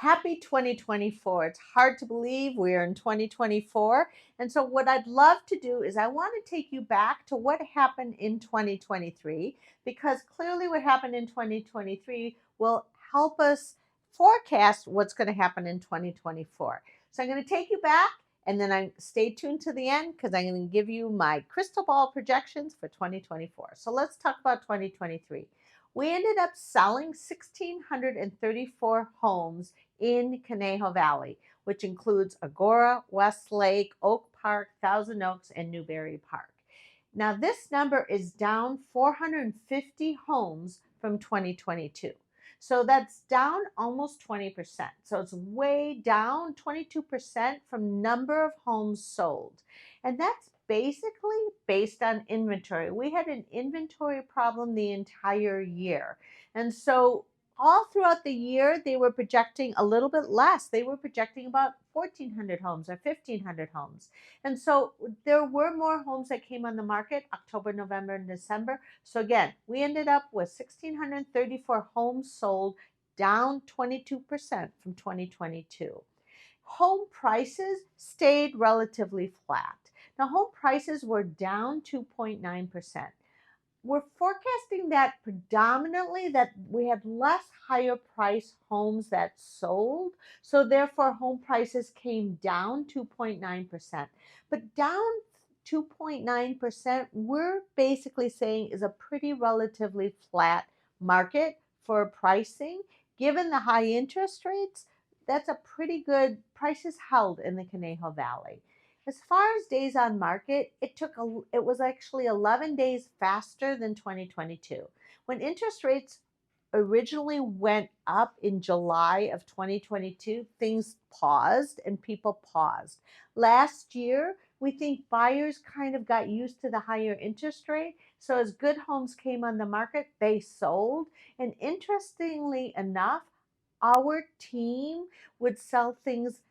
Happy 2024. It's hard to believe we are in 2024. And so, what I'd love to do is I want to take you back to what happened in 2023, because clearly what happened in 2023 will help us forecast what's going to happen in 2024. So, I'm going to take you back and then stay tuned to the end because I'm going to give you my crystal ball projections for 2024. So, let's talk about 2023. We ended up selling 1,634 homes in Conejo Valley, which includes Agora, Westlake, Oak Park, Thousand Oaks, and Newberry Park. Now, this number is down 450 homes from 2022. So that's down almost 20%. So it's way down 22% from number of homes sold. And that's basically based on inventory. We had an inventory problem the entire year. And so all throughout the year, they were projecting a little bit less. They were projecting about 1,400 homes or 1,500 homes. And so there were more homes that came on the market October, November, and December. So again, we ended up with 1,634 homes sold, down 22% from 2022. Home prices stayed relatively flat. Now, home prices were down 2.9%. We're forecasting that predominantly that we had less higher price homes that sold. So therefore home prices came down 2.9%. But down 2.9%, we're basically saying is a pretty relatively flat market for pricing. Given the high interest rates, that's a pretty good prices held in the Conejo Valley. As far as days on market, it was actually 11 days faster than 2022. When interest rates originally went up in July of 2022, things paused and people paused. Last year, we think buyers kind of got used to the higher interest rate. So as good homes came on the market, they sold. And interestingly enough, our team would sell things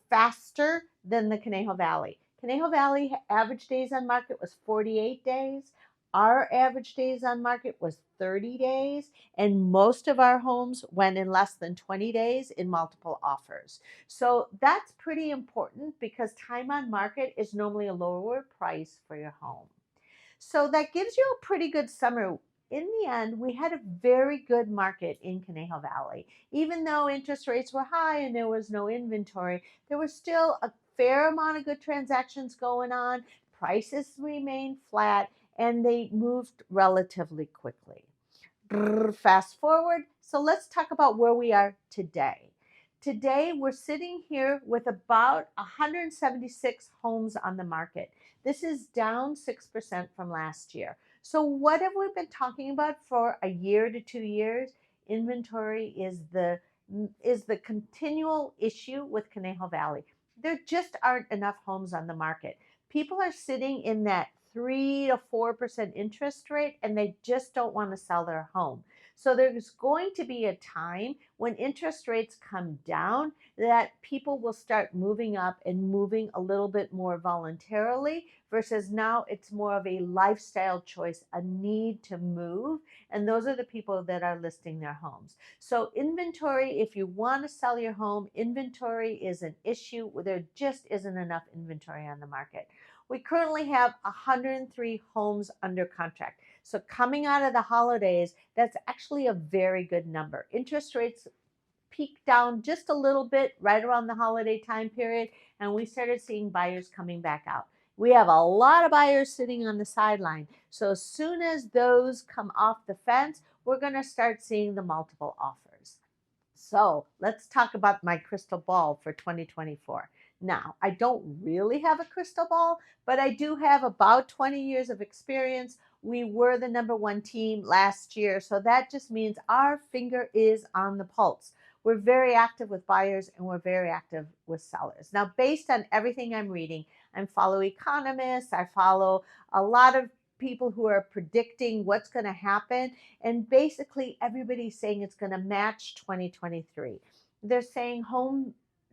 faster than the Conejo Valley. Conejo Valley average days on market was 48 days. Our average days on market was 30 days, and most of our homes went in less than 20 days in multiple offers. So that's pretty important because time on market is normally a lower price for your home. So that gives you a pretty good summary. In the end, we had a very good market in Conejo Valley. Even though interest rates were high and there was no inventory, there was still a fair amount of good transactions going on. Prices remained flat and they moved relatively quickly. Fast forward. So let's talk about where we are today. Today, we're sitting here with about 176 homes on the market. This is down 6% from last year. So what have we been talking about for a year to 2 years? Inventory is the continual issue with Conejo Valley. There just aren't enough homes on the market. People are sitting in that 3 to 4% interest rate and they just don't want to sell their home. So there's going to be a time when interest rates come down that people will start moving up and moving a little bit more voluntarily versus now it's more of a lifestyle choice, a need to move. And those are the people that are listing their homes. So inventory, if you want to sell your home, inventory is an issue. There just isn't enough inventory on the market. We currently have 103 homes under contract. So coming out of the holidays, that's actually a very good number. Interest rates peaked down just a little bit right around the holiday time period, and we started seeing buyers coming back out. We have a lot of buyers sitting on the sideline. So as soon as those come off the fence, we're going to start seeing the multiple offers. So let's talk about my crystal ball for 2024. Now, I don't really have a crystal ball, but I do have about 20 years of experience. We were the number one team last year, so that just means our finger is on the pulse. We're very active with buyers and we're very active with sellers. Now, based on everything I'm reading, I follow economists, I follow a lot of people who are predicting what's going to happen, and basically everybody's saying it's going to match 2023. They're saying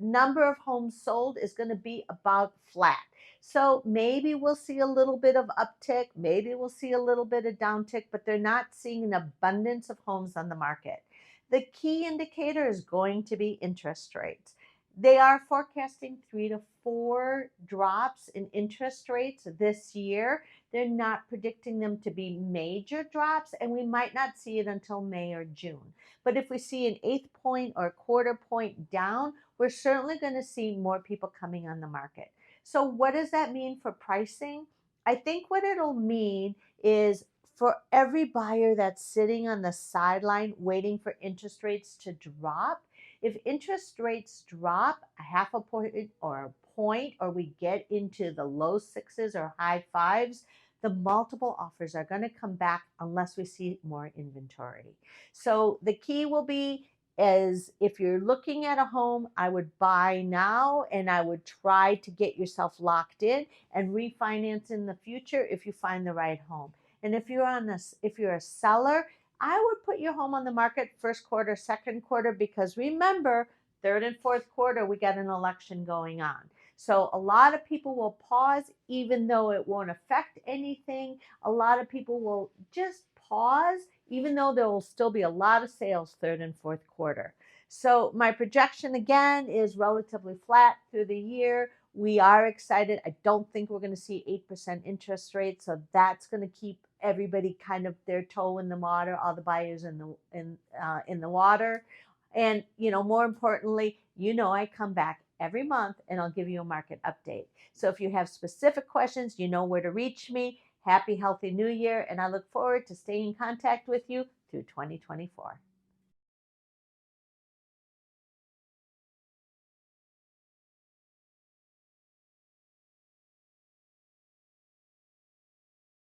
number of homes sold is going to be about flat. So maybe we'll see a little bit of uptick, maybe we'll see a little bit of downtick, but they're not seeing an abundance of homes on the market. The key indicator is going to be interest rates. They are forecasting 3 to 4 drops in interest rates this year. They're not predicting them to be major drops, and we might not see it until May or June. But if we see an eighth point or a quarter point down, we're certainly going to see more people coming on the market. So, what does that mean for pricing? I think what it'll mean is for every buyer that's sitting on the sideline waiting for interest rates to drop, if interest rates drop a half a point or a point, or we get into the low sixes or high fives, the multiple offers are going to come back unless we see more inventory. So the key will be is if you're looking at a home, I would buy now and I would try to get yourself locked in and refinance in the future if you find the right home. And if you're a seller, I would put your home on the market first quarter, second quarter, because remember, third and fourth quarter, we got an election going on. So a lot of people will pause, even though it won't affect anything. A lot of people will just pause, even though there will still be a lot of sales third and fourth quarter. So my projection again is relatively flat through the year. We are excited. I don't think we're going to see 8% interest rates, so that's going to keep everybody kind of their toe in the water, all the buyers in the water. And more importantly, I come back every month and I'll give you a market update. So if you have specific questions, you know where to reach me. Happy, healthy New Year, and I look forward to staying in contact with you through 2024.